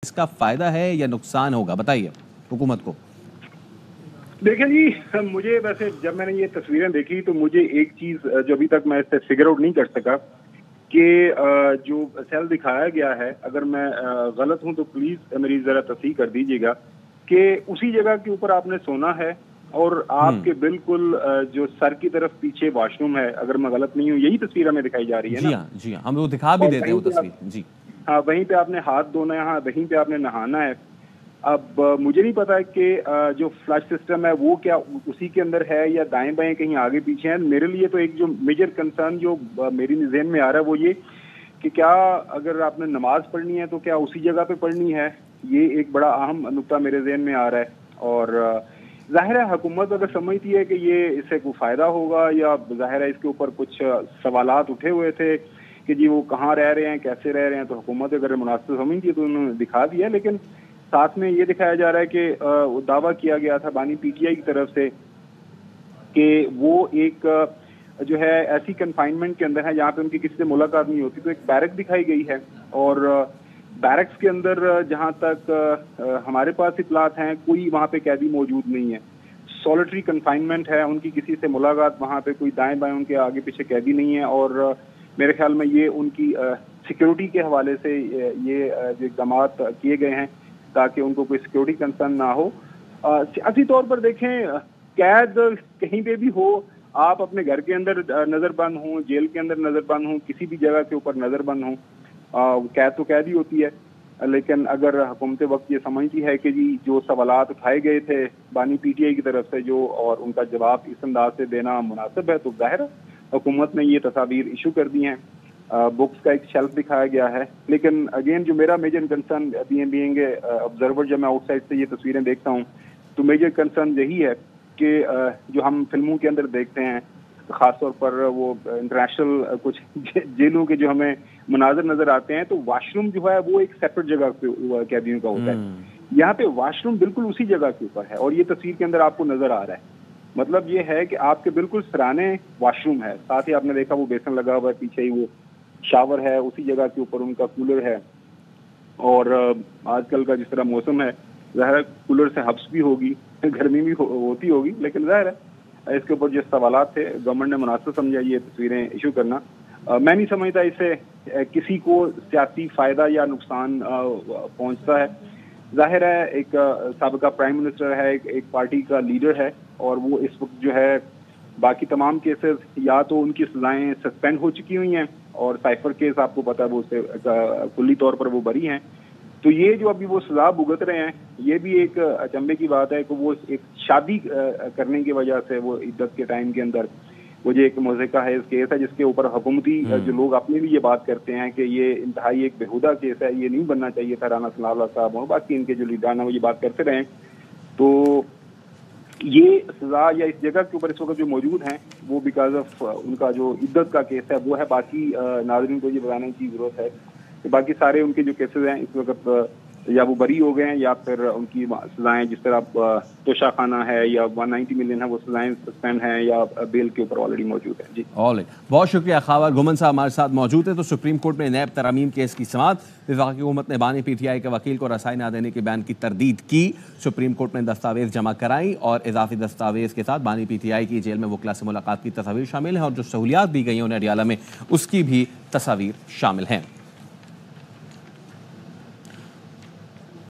اس کا فائدہ ہے یا نقصان ہوگا؟ بتائیے حکومت کو۔ دیکھیں جی، مجھے ویسے جب میں نے یہ تصویریں دیکھی تو مجھے ایک چیز جو ابھی تک میں اس سے فگر آؤٹ نہیں کر سکا کہ جو سیل دکھایا گیا ہے، اگر میں غلط ہوں تو پلیز میری ذرا تصحیح کر دیجیے گا، کہ اسی جگہ کے اوپر آپ نے سونا ہے اور آپ کے بالکل جو سر کی طرف پیچھے واش روم ہے، اگر میں غلط نہیں ہوں، یہی تصویر ہمیں دکھائی جا رہی ہے نا؟ جی ہاں، ہم وہ دکھا بھی دیتے ہیں وہ تصویر۔ جی ہاں، وہیں پہ آپ نے ہاتھ دھونا ہے، ہاں وہیں پہ آپ نے نہانا ہے۔ اب مجھے نہیں پتا کہ جو فلش سسٹم ہے وہ کیا اسی کے اندر ہے یا دائیں بائیں کہیں آگے پیچھے ہیں۔ میرے لیے تو ایک جو میجر کنسرن جو میری ذہن میں آ رہا ہے وہ یہ کہ کیا اگر آپ نے نماز پڑھنی ہے تو کیا اسی جگہ پہ پڑھنی ہے؟ یہ ایک بڑا اہم نقطہ میرے ذہن میں آ رہا ہے۔ اور ظاہر ہے حکومت اگر سمجھتی ہے کہ یہ اس سے کوئی فائدہ ہوگا، یا ظاہر ہے اس کے اوپر کچھ سوالات اٹھے ہوئے تھے کہ جی وہ کہاں رہ رہے ہیں، کیسے رہ رہے ہیں، تو حکومت اگر مناسب سمجھتی ہے تو انہوں نے دکھا دیا، لیکن ساتھ میں یہ دکھایا جا رہا ہے کہ دعویٰ کیا گیا تھا بانی پی ٹی آئی کی طرف سے کہ وہ ایک جو ہے ایسی کنفائنمنٹ کے اندر ہے جہاں پہ ان کی کسی سے ملاقات نہیں ہوتی، تو ایک بیرک دکھائی گئی ہے، اور بیرکس کے اندر جہاں تک ہمارے پاس اطلاعات ہیں کوئی وہاں پہ قیدی موجود نہیں ہے، سولٹری کنفائنمنٹ ہے، ان کی کسی سے ملاقات، وہاں پہ کوئی دائیں بائیں ان کے آگے پیچھے قیدی نہیں ہے، اور میرے خیال میں یہ ان کی سیکیورٹی کے حوالے سے یہ جو اقدامات کیے گئے ہیں تاکہ ان کو کوئی سیکیورٹی کنسرن نہ ہو۔ سیاسی طور پر دیکھیں، قید کہیں پہ بھی ہو، آپ اپنے گھر کے اندر نظر بند ہوں، جیل کے اندر نظر بند ہوں، کسی بھی جگہ کے اوپر نظر بند ہوں، قید تو قید ہی ہوتی ہے، لیکن اگر حکومت وقت یہ سمجھتی ہے کہ جی جو سوالات اٹھائے گئے تھے بانی پی ٹی آئی کی طرف سے جو، اور ان کا جواب اس انداز سے دینا مناسب ہے، تو ظاہر حکومت نے یہ تصاویر ایشو کر دی ہیں، بکس کا ایک شیلف دکھایا گیا ہے۔ لیکن اگین جو میرا میجر کنسرن بینگ آبزرور، جب میں آؤٹ سائڈ سے یہ تصویریں دیکھتا ہوں تو میجر کنسرن یہی ہے کہ جو ہم فلموں کے اندر دیکھتے ہیں، خاص طور پر وہ انٹرنیشنل کچھ جیلوں کے جو ہمیں مناظر نظر آتے ہیں، تو واش روم جو ہے وہ ایک سیپریٹ جگہ پہ قیدیوں کا ہوتا ہے، یہاں پہ واش روم بالکل اسی جگہ کے اوپر ہے، اور یہ تصویر کے اندر آپ کو نظر آ رہا ہے۔ مطلب یہ ہے کہ آپ کے بالکل سرانے واش روم ہے، ساتھ ہی آپ نے دیکھا وہ بیسن لگا ہوا ہے، پیچھے ہی وہ شاور ہے، اسی جگہ کے اوپر ان کا کولر ہے، اور آج کل کا جس طرح موسم ہے ظاہر ہے کولر سے حبس بھی ہوگی، گرمی بھی ہوتی ہوگی، لیکن ظاہر ہے اس کے اوپر جو سوالات تھے گورنمنٹ نے مناسب سمجھا یہ تصویریں ایشو کرنا۔ میں نہیں سمجھتا اس سے کسی کو سیاسی فائدہ یا نقصان پہنچتا ہے۔ ظاہر ہے ایک سابقہ پرائم منسٹر ہے، ایک پارٹی کا لیڈر ہے، اور وہ اس وقت جو ہے باقی تمام کیسز یا تو ان کی سزائیں سسپینڈ ہو چکی ہوئی ہیں، اور سائفر کیس آپ کو پتا ہے وہ اس سے کلی طور پر وہ بری ہیں، تو یہ جو ابھی وہ سزا بھگت رہے ہیں، یہ بھی ایک اچنبے کی بات ہے کہ وہ ایک شادی کرنے کی وجہ سے وہ عدت کے ٹائم کے اندر وہ جو ایک موضوع ہے کیس ہے جس کے اوپر حکومتی جو لوگ اپنے بھی یہ بات کرتے ہیں کہ یہ انتہائی ایک بےہودہ کیس ہے، یہ نہیں بننا چاہیے تھا، رانا ثناء اللہ صاحب ہوں، باقی ان کے جو لیڈران ہیں وہ یہ بات کرتے رہے، تو یہ سزا یا اس جگہ کے اوپر اس وقت جو موجود ہیں وہ بیکاز آف ان کا جو عدت کا کیس ہے وہ ہے۔ باقی ناظرین کو یہ بتانے کی ضرورت ہے کہ باقی سارے ان کے جو کیسز ہیں اس وقت یا وہ بری ہو گئے ہیں یا پھر ان کی سزائیں جس طرح توشہ خانہ ہے یا 190 ملین ہے وہ سزائیں سسپینڈ ہیں یا بیل کے اوپر آلریڈی موجود ہیں۔ جی بہت شکریہ خاور گھمن صاحب ہمارے ساتھ موجود ہیں۔ تو سپریم کورٹ میں نیب ترامیم کیس کی سماعت، وفاقی حکومت نے بانی پی ٹی آئی کے وکیل کو رسائی نہ دینے کے بیان کی تردید کی، سپریم کورٹ نے دستاویز جمع کرائیں، اور اضافی دستاویز کے ساتھ بانی پی ٹی آئی کی جیل میں وکلا سے ملاقات کی تصاویر شامل ہیں، اور جو سہولیات دی گئی ہیں انہیں اڈیالہ میں اس کی بھی تصاویر شامل ہیں۔